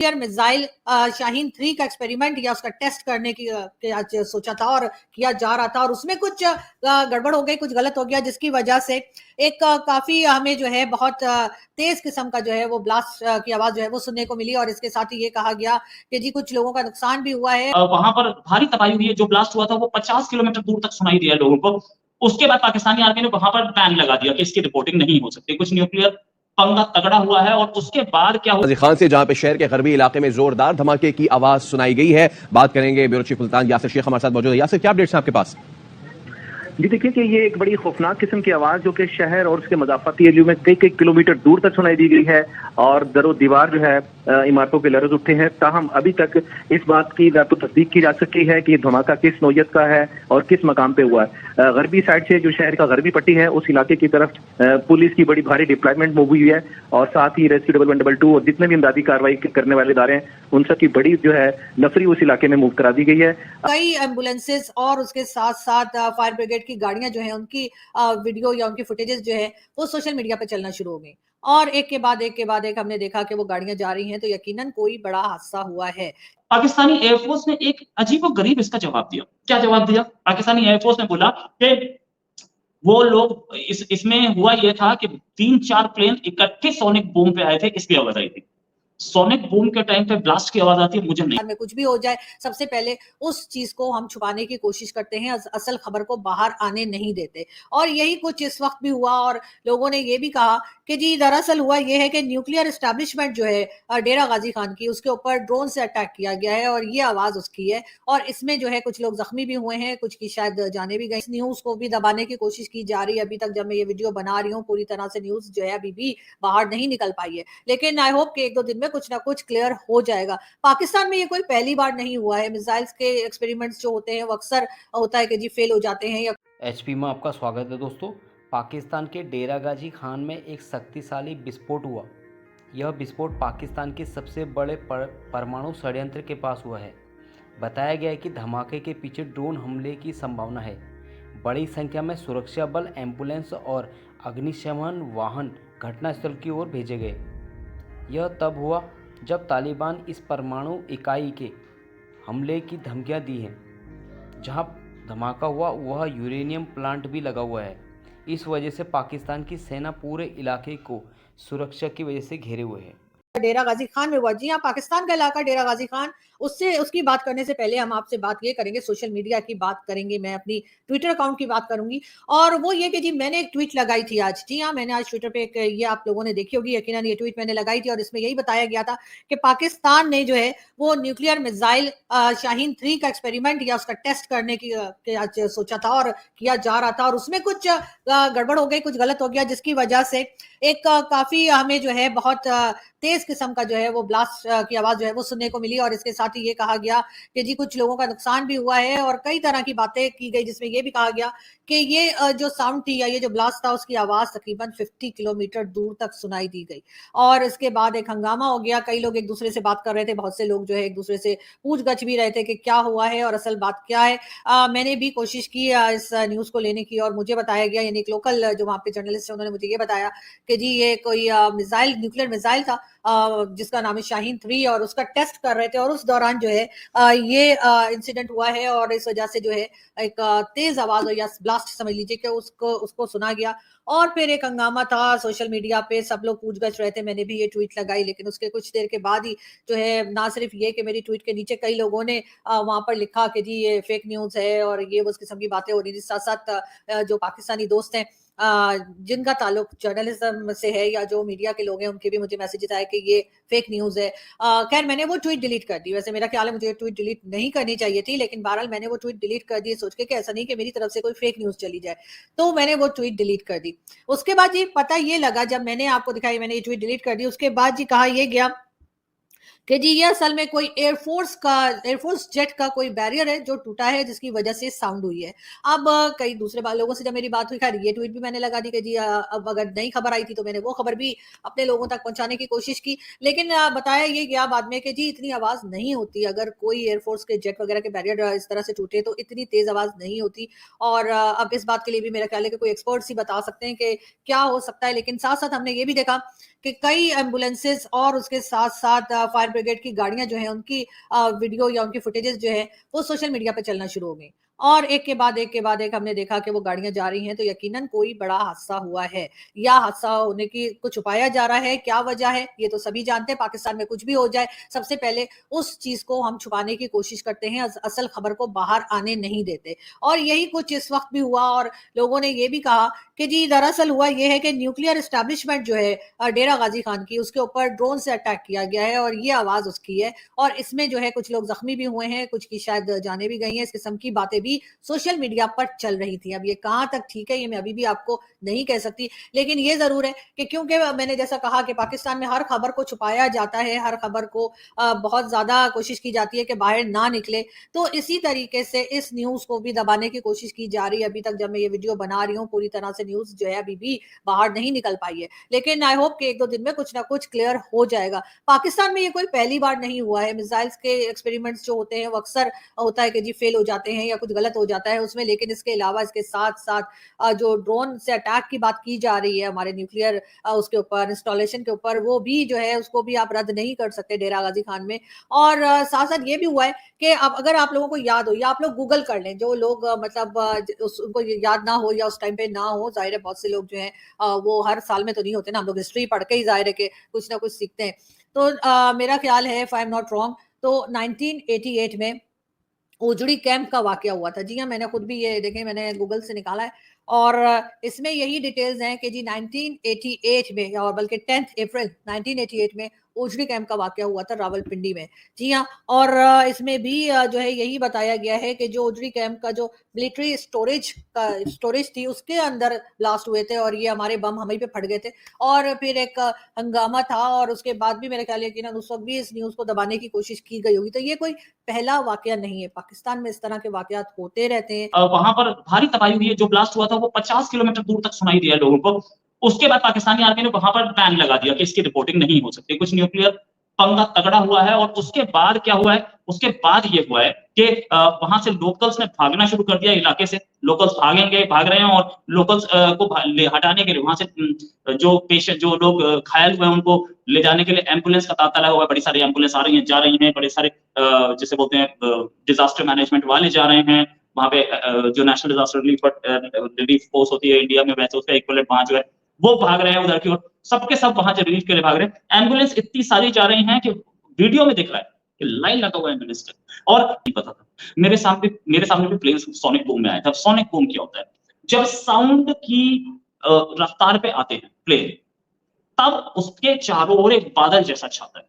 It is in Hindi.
मिसाइल शाहीन 3 का एक्सपेरिमेंट या उसका टेस्ट करने की आज सोचा था और किया जा रहा था और उसमें कुछ गड़बड़ हो गई, कुछ गलत हो गया, जिसकी वजह से एक काफी हमें जो है बहुत तेज किस्म का जो है वो ब्लास्ट की आवाज जो है वो सुनने को मिली और इसके साथ ही ये कहा गया कि जी कुछ लोगों का नुकसान भी हुआ है। वहां पर भारी तबाही हुई है। जो ब्लास्ट हुआ था वो 50 किलोमीटर दूर तक सुनाई दिया लोगों को। उसके बाद पाकिस्तानी आर्मी ने वहां पर बैन लगा दिया कि इसकी रिपोर्टिंग नहीं हो सकती। कुछ न्यूक्लियर पंगा तगड़ा हुआ है और उसके बाद क्या हुआ खान से, जहां पे शहर के गरबी इलाके में जोरदार धमाके की आवाज सुनाई गई है। बात करेंगे ब्यूरो चीफ सुल्तान यासिर शेख हमारे साथ मौजूद है। यासिर, क्या अपडेट्स हैं आपके पास? जी देखिए कि ये एक बड़ी खौफनाक किस्म की आवाज जो कि शहर और उसके मजाफती एरियो में कई किलोमीटर दूर तक सुनाई दी गई है और दरो दीवार जो है इमारतों के लरज उठे हैं। ताहम अभी तक इस बात की ना तो तस्दीक की जा सकी है कि धमाका किस नौयत का है और किस मकाम पे हुआ है। गरबी साइड से जो शहर का गरबी पट्टी है उस इलाके की तरफ पुलिस की बड़ी भारी डिप्लॉयमेंट मूव हुई है और साथ ही रेस्क्यू 112 और जितने भी इमदादी कार्रवाई करने वाले इदारे हैं उन सब की बड़ी जो है नफरी उस इलाके में मूव करा दी गई है। कई एम्बुलेंसेज और उसके साथ साथ फायर ब्रिगेड की गाड़ियां जो है उनकी वीडियो या उनकी फुटेजेस जो है वो सोशल मीडिया पे चलना शुरू हो गई और एक के बाद एक हमने देखा कि वो गाड़ियां जा रही हैं, तो यकीनन कोई बड़ा हादसा हुआ है। पाकिस्तानी एयरफोर्स ने एक अजीबोगरीब इसका जवाब दिया। क्या जवाब दिया? पाकिस्तानी एयरफोर्स ने बोला कि वो लोग इसमें हुआ ये था कि 3-4 प्लेन इकट्ठे सोनिक बूम पे आए थे, इसकी आवाज आई थी। सोनिक बूम के टाइम पे ब्लास्ट की आवाज आती है, मुझे नहीं में कुछ भी हो जाए सबसे पहले उस चीज को हम छुपाने की कोशिश करते हैं, असल खबर को बाहर आने नहीं देते और यही कुछ इस वक्त भी हुआ और लोगों ने ये भी कहा कि जी दरअसल हुआ ये है कि न्यूक्लियर एस्टैब्लिशमेंट जो है डेरा गाजी खान की, उसके ऊपर ड्रोन से अटैक किया गया है और ये आवाज उसकी है और इसमें जो है कुछ लोग जख्मी भी हुए हैं, कुछ की शायद जाने भी गई। इस न्यूज को भी दबाने की कोशिश की जा रही है। अभी तक जब मैं ये वीडियो बना रही हूँ पूरी तरह से न्यूज जो है अभी भी बाहर नहीं निकल पाई है, लेकिन आई होप कि 1-2 दिन में कुछ ना कुछ क्लियर हो जाएगा। पाकिस्तान में ये कोई पहली बार नहीं हुआ है। मिसाइल्स के एक्सपेरिमेंट्स जो होते हैं वो अक्सर होता है कि जी फेल हो जाते हैं या एचपी में आपका स्वागत है दोस्तों। पाकिस्तान के डेरा गाजी खान में एक शक्तिशाली विस्फोट हुआ। यह विस्फोट पाकिस्तान के सबसे बड़े परमाणु षड्यंत्र के पास हुआ है। बताया गया है कि धमाके के पीछे ड्रोन हमले की संभावना है। बड़ी संख्या में सुरक्षा बल, एम्बुलेंस और अग्निशमन वाहन घटनास्थल की ओर भेजे गए। यह तब हुआ जब तालिबान इस परमाणु इकाई के हमले की धमकियां दी हैं। जहां धमाका हुआ वह यूरेनियम प्लांट भी लगा हुआ है। इस वजह से पाकिस्तान की सेना पूरे इलाके को सुरक्षा की वजह से घेरे हुए है। डेरा गाजी खान में हुआ। जी हाँ, पाकिस्तान का इलाका डेरा गाजी खान। उससे उसकी बात करने से पहले हम आपसे बात ये करेंगे, सोशल मीडिया की बात करेंगे। मैं अपनी ट्विटर अकाउंट की बात करूंगी और वो ये कि जी मैंने एक ट्वीट लगाई थी आज। जी हाँ, मैंने आज ट्विटर पे एक ये आप लोगों ने देखी होगी यकीनन, ये ट्वीट मैंने लगाई थी और इसमें यही बताया गया था कि पाकिस्तान ने जो है वो न्यूक्लियर मिसाइल शाहीन 3 का एक्सपेरिमेंट या उसका टेस्ट करने की आज सोचा था और किया जा रहा था और उसमें कुछ गड़बड़ हो गई, कुछ गलत हो गया, जिसकी वजह से एक काफी हमें जो है बहुत तेज किस्म का जो है वो ब्लास्ट की आवाज जो है वो सुनने को मिली और इसके साथ ही ये कहा गया कि जी कुछ लोगों का नुकसान भी हुआ है और कई तरह की बातें की गई, जिसमें ये भी कहा गया कि ये जो साउंड थी या ये जो ब्लास्ट था उसकी आवाज तकरीबन 50 किलोमीटर दूर तक सुनाई दी गई और इसके बाद एक हंगामा हो गया। कई लोग एक दूसरे से बात कर रहे थे, बहुत से लोग जो है एक दूसरे से पूछ गछ भी रहे थे कि क्या हुआ है और असल बात क्या है। मैंने भी कोशिश की इस न्यूज को लेने की और मुझे बताया गया, यानी एक लोकल जो वहाँ पे जर्नलिस्ट है उन्होंने मुझे ये बताया कि जी ये कोई मिसाइल, न्यूक्लियर मिसाइल था जिसका नाम है शाहीन 3 और उसका टेस्ट कर रहे थे और उस दौरान जो है ये इंसिडेंट हुआ है और इस वजह से जो है एक तेज आवाज या ब्लास्ट समझ लीजिए कि उसको सुना गया और फिर एक हंगामा था सोशल मीडिया पे, सब लोग पूछ गछ रहे थे। मैंने भी ये ट्वीट लगाई, लेकिन उसके कुछ देर के बाद ही जो है ना सिर्फ ये कि मेरी ट्वीट के नीचे कई लोगों ने वहां पर लिखा कि जी ये फेक न्यूज है और ये उस किस्म की बातें हो रही थी। साथ साथ जो पाकिस्तानी दोस्त हैं जिनका ताल्लुक जर्नलिज्म से है या जो मीडिया के लोग हैं उनके भी मुझे मैसेजेस आए कि ये फेक न्यूज है। खैर मैंने वो ट्वीट डिलीट कर दी। वैसे मेरा ख्याल है मुझे ट्वीट डिलीट नहीं करनी चाहिए थी, लेकिन बहरहाल मैंने वो ट्वीट डिलीट कर दी सोच के कि ऐसा नहीं कि मेरी तरफ से कोई फेक न्यूज चली जाए, तो मैंने वो ट्वीट डिलीट कर दी। उसके बाद जी पता ये लगा, जब मैंने आपको दिखाई मैंने ये ट्वीट डिलीट कर दी, उसके बाद जी कहा ये गया कि जी ये असल में कोई एयरफोर्स जेट का कोई बैरियर है जो टूटा है, जिसकी वजह से साउंड हुई है। अब कई दूसरे लोगों से जब मेरी बात हुई, खैर ये ट्वीट भी मैंने लगा दी कि जी अब अगर नई खबर आई थी तो मैंने वो खबर भी अपने लोगों तक पहुंचाने की कोशिश की, लेकिन बताया ये गया बाद में कि जी इतनी आवाज नहीं होती। अगर कोई एयरफोर्स के जेट वगैरह के बैरियर इस तरह से टूटे तो इतनी तेज आवाज नहीं होती और अब इस बात के लिए भी मेरा ख्याल है कि कोई एक्सपर्ट्स ही बता सकते हैं कि क्या हो सकता है। लेकिन साथ साथ हमने ये भी देखा कि कई एम्बुलेंसेज और उसके साथ साथ फायर फायर ब्रिगेड की गाड़ियां जो है उनकी वीडियो या उनकी फुटेजेस जो है वो सोशल मीडिया पे चलना शुरू हो गई और एक के बाद एक हमने देखा कि वो गाड़ियां जा रही हैं, तो यकीनन कोई बड़ा हादसा हुआ है या हादसा होने की को छुपाया जा रहा है। क्या वजह है ये तो सभी जानते हैं। पाकिस्तान में कुछ भी हो जाए सबसे पहले उस चीज को हम छुपाने की कोशिश करते हैं, असल खबर को बाहर आने नहीं देते और यही कुछ इस वक्त भी हुआ। और लोगों ने ये भी कहा कि जी दरअसल हुआ ये है कि न्यूक्लियर एस्टैब्लिशमेंट जो है डेरा गाजी खान की, उसके ऊपर ड्रोन से अटैक किया गया है और ये आवाज उसकी है और इसमें जो है कुछ लोग जख्मी भी हुए हैं, कुछ की शायद जाने भी गई हैं। इस किस्म की बातें भी सोशल मीडिया पर चल रही थी। अब ये कहां तक ठीक है ये मैं अभी भी आपको नहीं कह सकती, लेकिन ये जरूर है कि क्योंकि मैंने जैसा कहा कि पाकिस्तान में हर खबर को छुपाया जाता है, हर खबर को बहुत ज्यादा कोशिश की जाती है कि बाहर ना निकले, तो इसी तरीके से इस न्यूज को भी दबाने की कोशिश की जा रही है। अभी तक जब मैं ये वीडियो बना रही हूँ पूरी तरह से न्यूज जो है अभी भी बाहर नहीं निकल पाई है, लेकिन आई होप कि एक दो दिन में कुछ ना कुछ क्लियर हो जाएगा। पाकिस्तान में ये कोई पहली बार नहीं हुआ है। मिसाइल्स के एक्सपेरिमेंट्स जो होते हैं वो अक्सर होता है कि जी फेल हो जाते हैं या कुछ गलत हो जाता है उसमें, लेकिन इसके अलावा इसके साथ साथ जो ड्रोन से अटैक की बात की जा रही है हमारे न्यूक्लियर उसके ऊपर इंस्टॉलेशन के ऊपर, वो भी जो है उसको भी आप रद्द नहीं कर सकते डेरा गाजी खान में। और साथ साथ ये भी हुआ है कि अब अगर आप लोगों को याद हो या आप लोग गूगल कर लें, जो लोग मतलब उनको याद ना हो या उस टाइम पे ना हो, जाहिर है बहुत से लोग जो है वो हर साल में तो नहीं होते ना, हम लोग हिस्ट्री पढ़ के ही जाहिर है कि कुछ ना कुछ सीखते हैं। तो मेरा ख्याल है if I am not wrong तो 1988 में ओजड़ी कैंप का वाकया हुआ था। जी हाँ, मैंने खुद भी ये देखें, मैंने गूगल से निकाला है और इसमें यही डिटेल्स हैं कि जी 1988 में और बल्कि 10 अप्रैल 1988 में ओजड़ी कैंप का वाकया हुआ था रावलपिंडी में। जी हाँ, और इसमें भी जो है यही बताया गया है कि जो ओजड़ी कैंप का जो मिलिट्री स्टोरेज थी उसके अंदर ब्लास्ट हुए थे और ये हमारे बम हमें पे फट गए थे और फिर एक हंगामा था और उसके बाद भी मेरे ख्याल है कि ना उस वक्त भी इस न्यूज को दबाने की कोशिश की गई होगी। तो ये कोई पहला वाकया नहीं है, पाकिस्तान में इस तरह के वाकयात होते रहते हैं। वहां पर भारी तबाही हुई है। जो ब्लास्ट हुआ था वो 50 किलोमीटर दूर तक सुनाई दिया लोगों को। उसके बाद पाकिस्तानी आर्मी ने वहां पर बैन लगा दिया कि इसकी रिपोर्टिंग नहीं हो सकती। कुछ न्यूक्लियर पंगा तगड़ा हुआ है और उसके बाद क्या हुआ है, उसके बाद ये हुआ है कि वहां से लोकल्स ने भागना शुरू कर दिया इलाके से। लोकल्स भाग रहे हैं और लोकल्स को हटाने के लिए वहां से जो पेशेंट जो लोग घायल हुए हैं उनको ले जाने के लिए एम्बुलेंस का तांता लगा हुआ है। बड़ी सारी एम्बुलेंस आ रही हैं, जा रही हैं। बड़े सारे जिसे बोलते हैं डिजास्टर मैनेजमेंट वाले जा रहे हैं वहां पे। जो नेशनल डिजास्टर रिलीफ फोर्स होती है इंडिया में, वैसे उसका इक्विवेलेंट वहां जो है वो भाग रहे हैं उधर की ओर। सबके सब वहां से रिलीफ के लिए भाग रहे हैं। एम्बुलेंस इतनी सारी जा रही हैं कि वीडियो में दिख रहा है कि लाइन लगा हुआ है एम्बुलेंस का। और नहीं पता था, मेरे सामने भी प्लेन सोनिक बूम में आया था। सोनिक बूम क्या होता है? जब साउंड की रफ्तार पे आते हैं प्लेन, तब उसके चारों ओर एक बादल जैसा छाता है।